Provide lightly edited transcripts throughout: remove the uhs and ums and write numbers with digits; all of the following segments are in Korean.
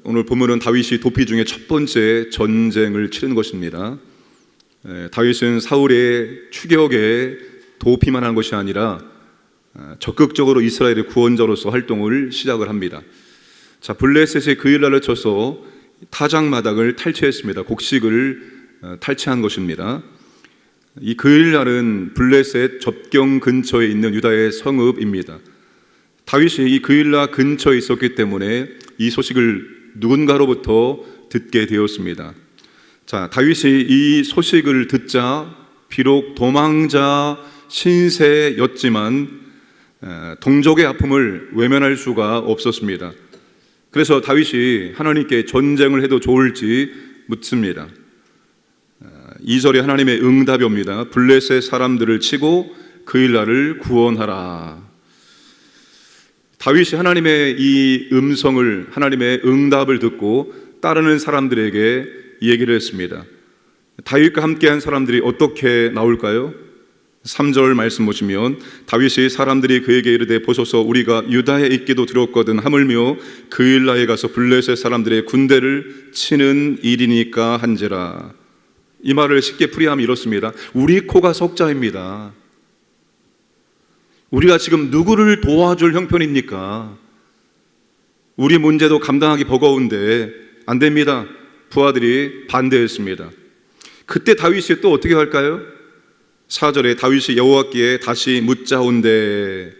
오늘 본문은 다윗이 도피 중에 첫 번째 전쟁을 치른 것입니다. 다윗은 사울의 추격에 도피만 한 것이 아니라 적극적으로 이스라엘의 구원자로서 활동을 시작을 합니다. 자, 블레셋의 그일라를 쳐서 타작마당을 탈취했습니다. 곡식을 탈취한 것입니다. 이 그일라는 블레셋 접경 근처에 있는 유다의 성읍입니다. 다윗이 이 그일라 근처에 있었기 때문에 이 소식을 누군가로부터 듣게 되었습니다. 자, 다윗이 이 소식을 듣자 비록 도망자 신세였지만 동족의 아픔을 외면할 수가 없었습니다. 그래서 다윗이 하나님께 전쟁을 해도 좋을지 묻습니다. 2절에 하나님의 응답이 옵니다. 블레셋 사람들을 치고 그일라를 구원하라. 다윗이 하나님의 이 음성을, 하나님의 응답을 듣고 따르는 사람들에게 얘기를 했습니다. 다윗과 함께한 사람들이 어떻게 나올까요? 3절 말씀 보시면 다윗이 사람들이 그에게 이르되 보소서 우리가 유다에 있기도 들었거든 하물며 그일라에 가서 블레셋 사람들의 군대를 치는 일이니까 한지라. 이 말을 쉽게 풀이하면 이렇습니다. 우리 코가 석자입니다. 우리가 지금 누구를 도와줄 형편입니까? 우리 문제도 감당하기 버거운데 안 됩니다. 부하들이 반대했습니다. 그때 다윗이 또 어떻게 할까요? 4절에 다윗이 여호와께 다시 묻자온대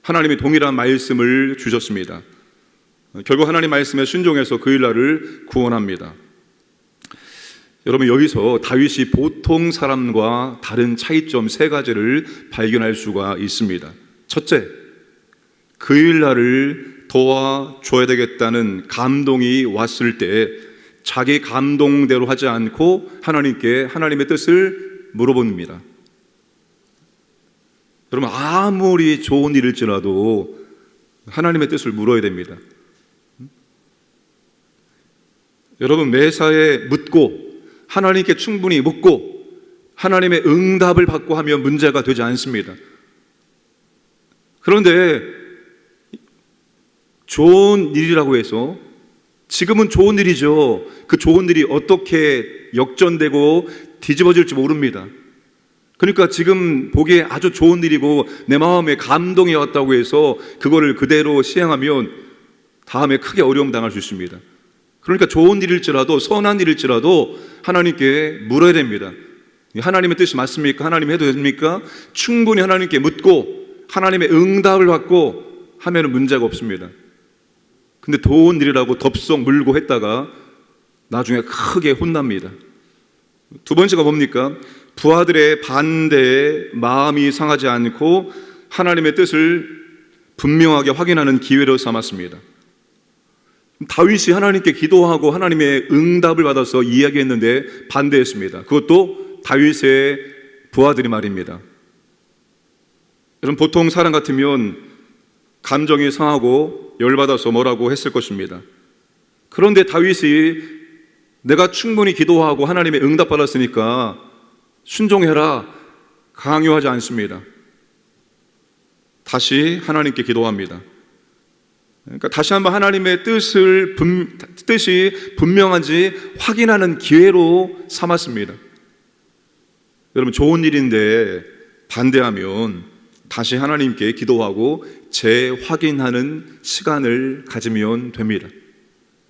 하나님이 동일한 말씀을 주셨습니다. 결국 하나님 말씀에 순종해서 그일라를 구원합니다. 여러분, 여기서 다윗이 보통 사람과 다른 차이점 세 가지를 발견할 수가 있습니다. 첫째, 그일라를 도와줘야 되겠다는 감동이 왔을 때 자기 감동대로 하지 않고 하나님께 하나님의 뜻을 물어봅니다. 여러분, 아무리 좋은 일일지라도 하나님의 뜻을 물어야 됩니다. 여러분, 매사에 묻고 하나님께 충분히 묻고 하나님의 응답을 받고 하면 문제가 되지 않습니다. 그런데 좋은 일이라고 해서 지금은 좋은 일이죠. 그 좋은 일이 어떻게 역전되고 뒤집어질지 모릅니다. 그러니까 지금 보기에 아주 좋은 일이고 내 마음에 감동이 왔다고 해서 그거를 그대로 시행하면 다음에 크게 어려움 당할 수 있습니다. 그러니까 좋은 일일지라도 선한 일일지라도 하나님께 물어야 됩니다. 하나님의 뜻이 맞습니까? 하나님 해도 됩니까? 충분히 하나님께 묻고 하나님의 응답을 받고 하면 문제가 없습니다. 근데 좋은 일이라고 덥석 물고 했다가 나중에 크게 혼납니다. 두 번째가 뭡니까? 부하들의 반대에 마음이 상하지 않고 하나님의 뜻을 분명하게 확인하는 기회로 삼았습니다. 다윗이 하나님께 기도하고 하나님의 응답을 받아서 이야기했는데 반대했습니다. 그것도 다윗의 부하들이 말입니다. 여러분, 보통 사람 같으면 감정이 상하고 열받아서 뭐라고 했을 것입니다. 그런데 다윗이 내가 충분히 기도하고 하나님의 응답 받았으니까 순종해라 강요하지 않습니다. 다시 하나님께 기도합니다. 그러니까 다시 한번 하나님의 뜻이 분명한지 확인하는 기회로 삼았습니다. 여러분, 좋은 일인데 반대하면 다시 하나님께 기도하고 재확인하는 시간을 가지면 됩니다.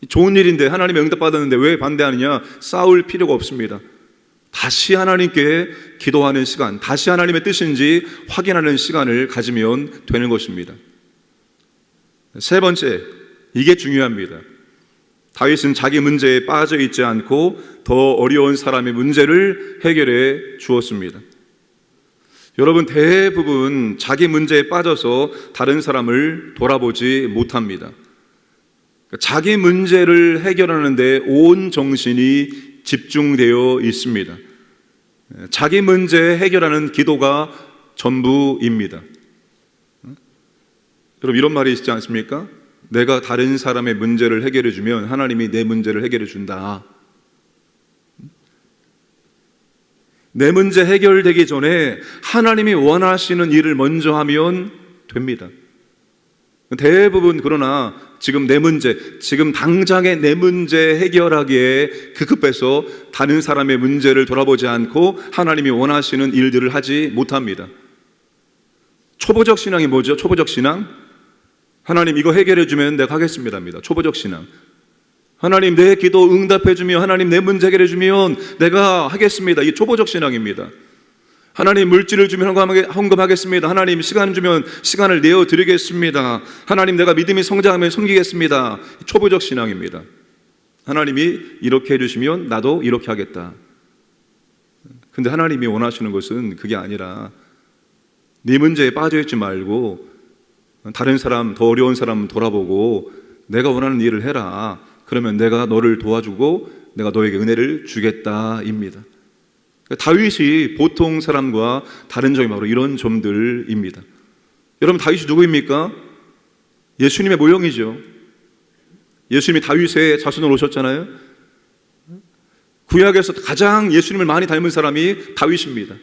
좋은 일인데 하나님의 응답 받았는데 왜 반대하느냐? 싸울 필요가 없습니다. 다시 하나님께 기도하는 시간, 다시 하나님의 뜻인지 확인하는 시간을 가지면 되는 것입니다. 세 번째, 이게 중요합니다. 다윗은 자기 문제에 빠져 있지 않고 더 어려운 사람의 문제를 해결해 주었습니다. 여러분, 대부분 자기 문제에 빠져서 다른 사람을 돌아보지 못합니다. 자기 문제를 해결하는 데 온 정신이 집중되어 있습니다. 자기 문제 해결하는 기도가 전부입니다. 여러분, 이런 말이 있지 않습니까? 내가 다른 사람의 문제를 해결해 주면 하나님이 내 문제를 해결해 준다. 내 문제 해결되기 전에 하나님이 원하시는 일을 먼저 하면 됩니다. 대부분 그러나 지금 내 문제, 지금 당장의 내 문제 해결하기에 급급해서 다른 사람의 문제를 돌아보지 않고 하나님이 원하시는 일들을 하지 못합니다. 초보적 신앙이 뭐죠? 초보적 신앙? 하나님 이거 해결해 주면 내가 하겠습니다입니다. 초보적 신앙. 하나님 내 기도 응답해 주면, 하나님 내 문제 해결해 주면 내가 하겠습니다. 이게 초보적 신앙입니다. 하나님 물질을 주면 헌금하겠습니다. 하나님 시간 주면 시간을 내어 드리겠습니다. 하나님 내가 믿음이 성장하면 섬기겠습니다. 초보적 신앙입니다. 하나님이 이렇게 해주시면 나도 이렇게 하겠다. 근데 하나님이 원하시는 것은 그게 아니라 네 문제에 빠져있지 말고 다른 사람, 더 어려운 사람 돌아보고 내가 원하는 일을 해라. 그러면 내가 너를 도와주고 내가 너에게 은혜를 주겠다입니다. 다윗이 보통 사람과 다른 점이 바로 이런 점들입니다. 여러분, 다윗이 누구입니까? 예수님의 모형이죠. 예수님이 다윗의 자손으로 오셨잖아요. 구약에서 가장 예수님을 많이 닮은 사람이 다윗입니다.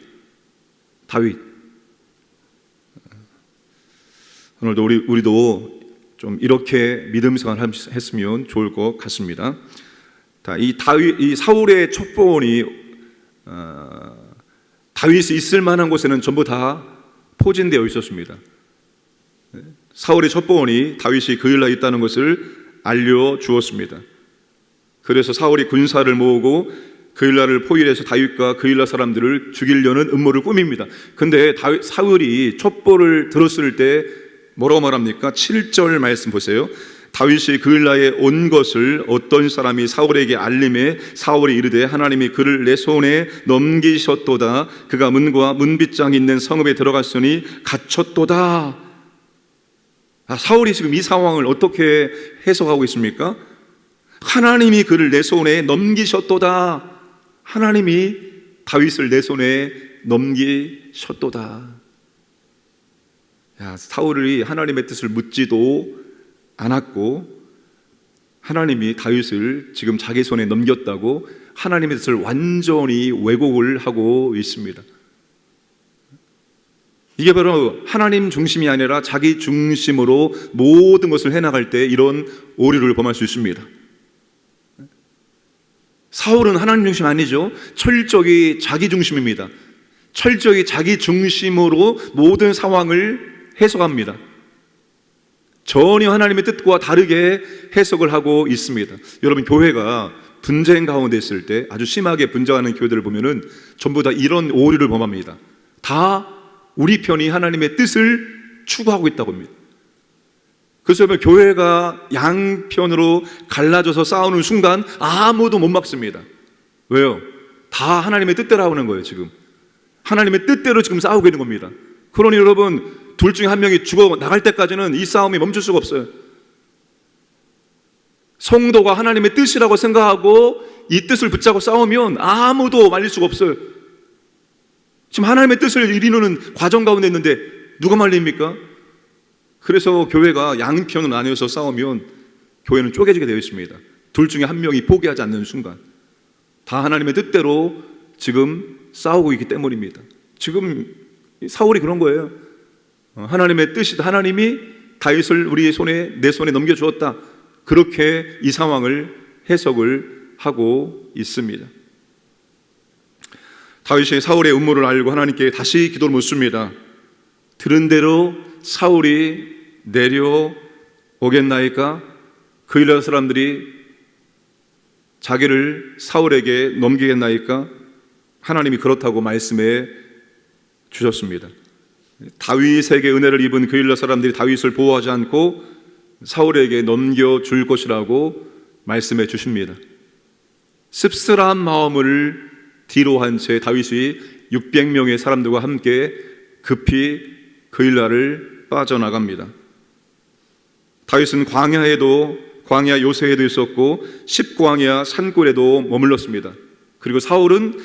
다윗. 오늘도 우리도 좀 이렇게 믿음 생활을 했으면 좋을 것 같습니다. 이 사울의 첩보원이 다윗이 있을 만한 곳에는 전부 다 포진되어 있었습니다. 사울의 첩보원이 다윗이 그일라에 있다는 것을 알려주었습니다. 그래서 사울이 군사를 모으고 그일라를 포위해서 다윗과 그일라 사람들을 죽이려는 음모를 꾸밉니다. 근데 사울이 첩보를 들었을 때 뭐라고 말합니까? 7절 말씀 보세요. 다윗이 그일라에 온 것을 어떤 사람이 사울에게 알림해 사울이 이르되 하나님이 그를 내 손에 넘기셨도다. 그가 문과 문빗장이 있는 성읍에 들어갔으니 갇혔도다. 사울이 지금 이 상황을 어떻게 해석하고 있습니까? 하나님이 그를 내 손에 넘기셨도다. 하나님이 다윗을 내 손에 넘기셨도다. 사울이 하나님의 뜻을 묻지도 않았고 하나님이 다윗을 지금 자기 손에 넘겼다고 하나님의 뜻을 완전히 왜곡을 하고 있습니다. 이게 바로 하나님 중심이 아니라 자기 중심으로 모든 것을 해나갈 때 이런 오류를 범할 수 있습니다. 사울은 하나님 중심 아니죠. 철저히 자기 중심입니다. 철저히 자기 중심으로 모든 상황을 해석합니다. 전혀 하나님의 뜻과 다르게 해석을 하고 있습니다. 여러분, 교회가 분쟁 가운데 있을 때 아주 심하게 분쟁하는 교회들을 보면은 전부 다 이런 오류를 범합니다. 다 우리 편이 하나님의 뜻을 추구하고 있다고 합니다. 그래서 여러분, 교회가 양편으로 갈라져서 싸우는 순간 아무도 못 막습니다. 왜요? 다 하나님의 뜻대로 하는 거예요. 지금 하나님의 뜻대로 지금 싸우고 있는 겁니다. 그러니 여러분, 둘 중에 한 명이 죽어 나갈 때까지는 이 싸움이 멈출 수가 없어요. 성도가 하나님의 뜻이라고 생각하고 이 뜻을 붙잡고 싸우면 아무도 말릴 수가 없어요. 지금 하나님의 뜻을 이루는 과정 가운데 있는데 누가 말립니까? 그래서 교회가 양편으로 나뉘어서 싸우면 교회는 쪼개지게 되어 있습니다. 둘 중에 한 명이 포기하지 않는 순간 다 하나님의 뜻대로 지금 싸우고 있기 때문입니다. 지금 사울이 그런 거예요. 하나님의 뜻이다. 하나님이 다윗을 우리의 손에, 내 손에 넘겨주었다. 그렇게 이 상황을 해석을 하고 있습니다. 다윗이 사울의 음모를 알고 하나님께 다시 기도를 묻습니다. 들은 대로 사울이 내려오겠나이까? 그일라 사람들이 자기를 사울에게 넘기겠나이까? 하나님이 그렇다고 말씀해 주셨습니다. 다윗에게 은혜를 입은 그일라 사람들이 다윗을 보호하지 않고 사울에게 넘겨줄 것이라고 말씀해 주십니다. 씁쓸한 마음을 뒤로 한 채 다윗이 600명의 사람들과 함께 급히 그일라를 빠져나갑니다. 다윗은 광야 요새에도 있었고 십광야 산골에도 머물렀습니다. 그리고 사울은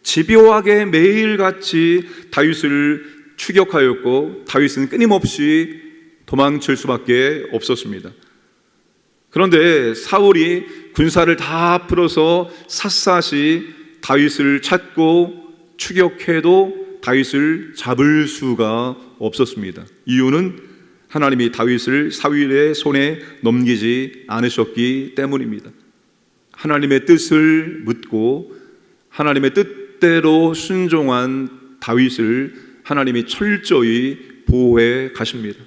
집요하게 매일같이 다윗을 추격하였고 다윗은 끊임없이 도망칠 수밖에 없었습니다. 그런데 사울이 군사를 다 풀어서 샅샅이 다윗을 찾고 추격해도 다윗을 잡을 수가 없었습니다. 이유는 하나님이 다윗을 사울의 손에 넘기지 않으셨기 때문입니다. 하나님의 뜻을 묻고 하나님의 뜻대로 순종한 다윗을 하나님이 철저히 보호해 가십니다.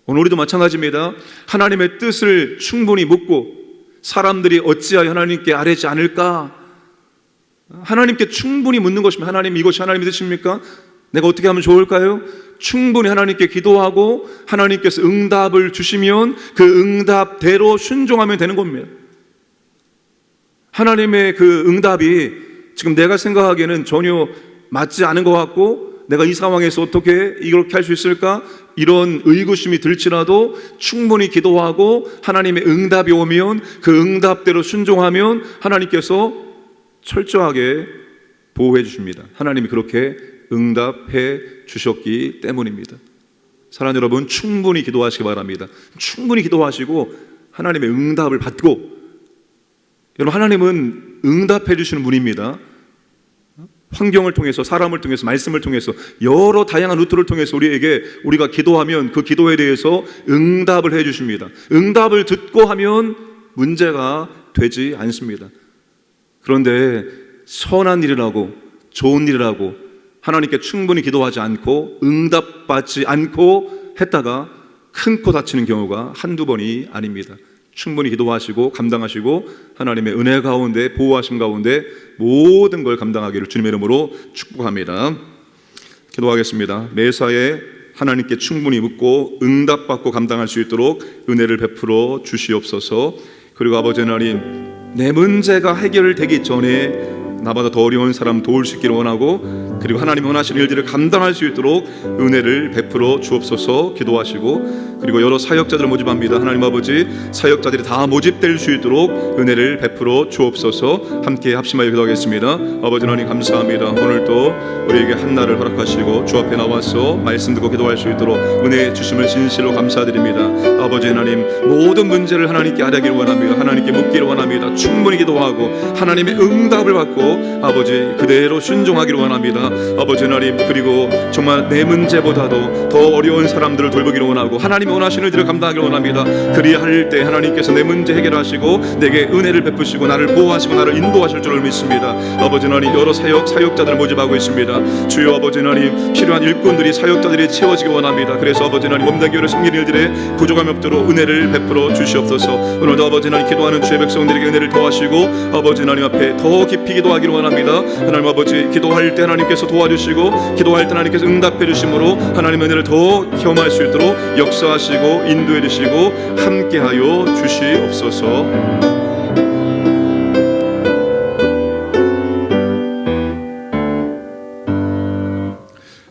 오늘 우리도 마찬가지입니다. 하나님의 뜻을 충분히 묻고 사람들이 어찌하여 하나님께 아뢰지 않을까? 하나님께 충분히 묻는 것입니다. 하나님, 이것이 하나님의 뜻입니까? 내가 어떻게 하면 좋을까요? 충분히 하나님께 기도하고 하나님께서 응답을 주시면 그 응답대로 순종하면 되는 겁니다. 하나님의 그 응답이 지금 내가 생각하기에는 전혀 맞지 않은 것 같고, 내가 이 상황에서 어떻게 이렇게 할 수 있을까? 이런 의구심이 들지라도 충분히 기도하고 하나님의 응답이 오면 그 응답대로 순종하면 하나님께서 철저하게 보호해 주십니다. 하나님이 그렇게 응답해 주셨기 때문입니다. 사랑하는 여러분, 충분히 기도하시기 바랍니다. 충분히 기도하시고 하나님의 응답을 받고, 여러분, 하나님은 응답해 주시는 분입니다. 환경을 통해서, 사람을 통해서, 말씀을 통해서, 여러 다양한 루트를 통해서 우리가 기도하면 그 기도에 대해서 응답을 해 주십니다. 응답을 듣고 하면 문제가 되지 않습니다. 그런데 선한 일이라고, 좋은 일이라고 하나님께 충분히 기도하지 않고 응답받지 않고 했다가 큰 코 다치는 경우가 한두 번이 아닙니다. 충분히 기도하시고 감당하시고 하나님의 은혜 가운데, 보호하심 가운데 모든 걸 감당하기를 주님의 이름으로 축복합니다. 기도하겠습니다. 매사에 하나님께 충분히 묻고 응답받고 감당할 수 있도록 은혜를 베풀어 주시옵소서. 그리고 아버지 하나님, 내 문제가 해결되기 전에 나보다 더 어려운 사람 도울 수 있기를 원하고, 그리고 하나님이 원하시는 일들을 감당할 수 있도록 은혜를 베풀어 주옵소서 기도하시고, 그리고 여러 사역자들을 모집합니다. 하나님 아버지, 사역자들이 다 모집될 수 있도록 은혜를 베풀어 주옵소서. 함께 합심하여 기도하겠습니다. 아버지 하나님 감사합니다. 오늘도 우리에게 한날을 허락하시고 주 앞에 나와서 말씀 듣고 기도할 수 있도록 은혜 주심을 진실로 감사드립니다. 아버지 하나님, 모든 문제를 하나님께 아뢰기를 원합니다. 하나님께 묻기를 원합니다. 충분히 기도하고 하나님의 응답을 받고 아버지 그대로 순종하기를 원합니다. 아버지 하나님, 그리고 정말 내 문제보다도 더 어려운 사람들을 돌보기를 원하고 하나님이 원하시는 일들을 감당하기를 원합니다. 그리할 때 하나님께서 내 문제 해결하시고 내게 은혜를 베푸시고 나를 보호하시고 나를 인도하실 줄을 믿습니다. 아버지 하나님, 여러 사역자들을 모집하고 있습니다. 주여 아버지 하나님, 필요한 일꾼들이, 사역자들이 채워지기 원합니다. 그래서 아버지 하나님, 몸담교회를 섬기는 일들에 부족함이 없도록 은혜를 베풀어 주시옵소서. 오늘도 아버지 하나님, 기도하는 주의 백성들에게 은혜를 더하시고 아버지 하나님 앞에 더 깊이 기도하기를 원합니다. 하나님 아버지, 기도할 때 하나님께서 도와주시고 기도할 때 하나님께서 응답해 주심으로 하나님의 은혜를 더 경험할 수 있도록 역사하시고 인도해 주시고 함께하여 주시옵소서.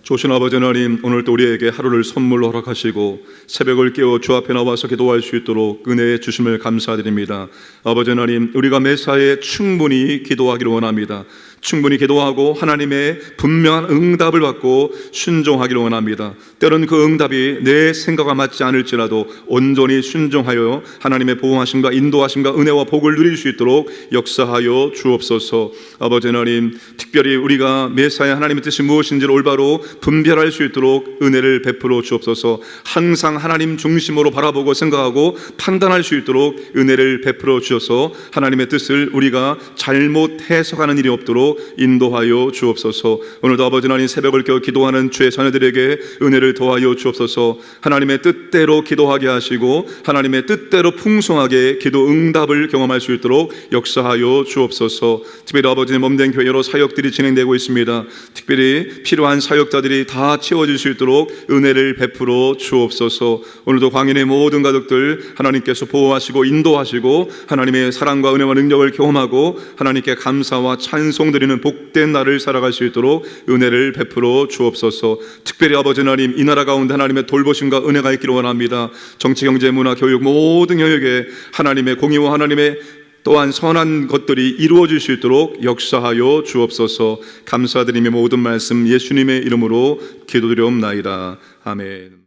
좋으신 아버지 하나님, 오늘도 우리에게 하루를 선물로 허락하시고 새벽을 깨워 주 앞에 나와서 기도할 수 있도록 은혜해 주심을 감사드립니다. 아버지 하나님, 우리가 매사에 충분히 기도하기를 원합니다. 충분히 기도하고 하나님의 분명한 응답을 받고 순종하기를 원합니다. 때로는 그 응답이 내 생각과 맞지 않을지라도 온전히 순종하여 하나님의 보호하심과 인도하심과 은혜와 복을 누릴 수 있도록 역사하여 주옵소서. 아버지 하나님, 특별히 우리가 매사에 하나님의 뜻이 무엇인지를 올바로 분별할 수 있도록 은혜를 베풀어 주옵소서. 항상 하나님 중심으로 바라보고 생각하고 판단할 수 있도록 은혜를 베풀어 주셔서 하나님의 뜻을 우리가 잘못 해석하는 일이 없도록 인도하여 주옵소서. 오늘도 아버지 하나님, 새벽을 깨워 기도하는 주의 자녀들에게 은혜를 더하여 주옵소서. 하나님의 뜻대로 기도하게 하시고 하나님의 뜻대로 풍성하게 기도 응답을 경험할 수 있도록 역사하여 주옵소서. 특별히 아버지의 몸된 교회 여러 사역들이 진행되고 있습니다. 특별히 필요한 사역자들이 다 채워질 수 있도록 은혜를 베풀어 주옵소서. 오늘도 광인의 모든 가족들 하나님께서 보호하시고 인도하시고 하나님의 사랑과 은혜와 능력을 경험하고 하나님께 감사와 찬송 드리는 복된 날을 살아갈 수 있도록 은혜를 베풀어 주옵소서. 특별히 아버지 하나님, 이 나라 가운데 하나님의 돌보심과 은혜가 있기를 원합니다. 정치, 경제, 문화, 교육 모든 영역에 하나님의 공의와 하나님의 또한 선한 것들이 이루어질 수 있도록 역사하여 주옵소서. 감사드리며 모든 말씀 예수님의 이름으로 기도드리옵나이다. 아멘.